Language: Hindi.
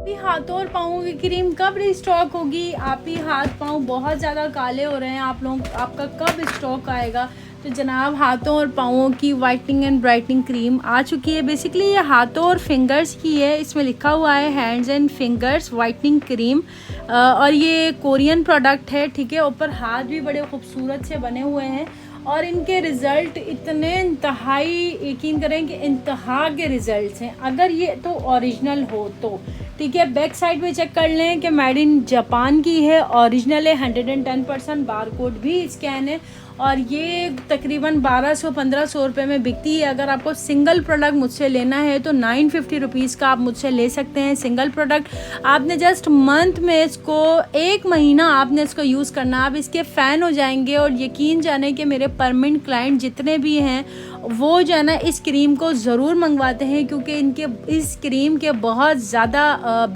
भी हाथों और पाँवों की क्रीम कब रिस्टॉक होगी? आप ही हाथ पाँव बहुत ज़्यादा काले हो रहे हैं आप लोग, आपका कब स्टॉक आएगा? तो जनाब हाथों और पाँवों की वाइटनिंग एंड ब्राइटनिंग क्रीम आ चुकी है। बेसिकली ये हाथों और फिंगर्स की है, इसमें लिखा हुआ है hands and fingers whitening cream और ये कोरियन प्रोडक्ट है, ठीक है। ऊपर हाथ भी बड़े खूबसूरत से बने हुए हैं और इनके रिज़ल्ट इतने इंतहाई, यकीन करें कि इंतहा के रिज़ल्ट हैं अगर ये तो ओरिजिनल हो तो, ठीक है। बैक साइड पे चेक कर लें कि मेड इन जापान की है, ओरिजिनल है, 110% बारकोड भी स्कैन है और ये तकरीबन 1200-1500 रुपये में बिकती है। अगर आपको सिंगल प्रोडक्ट मुझसे लेना है तो 950 रुपीज़ का आप मुझसे ले सकते हैं सिंगल प्रोडक्ट। आपने जस्ट मंथ में इसको 1 महीना आपने इसको यूज़ करना, आप इसके फ़ैन हो जाएंगे और यकीन जाने कि मेरे परमानेंट क्लाइंट जितने भी हैं वो जो है ना इस क्रीम को ज़रूर मंगवाते हैं क्योंकि इनके इस क्रीम के बहुत ज़्यादा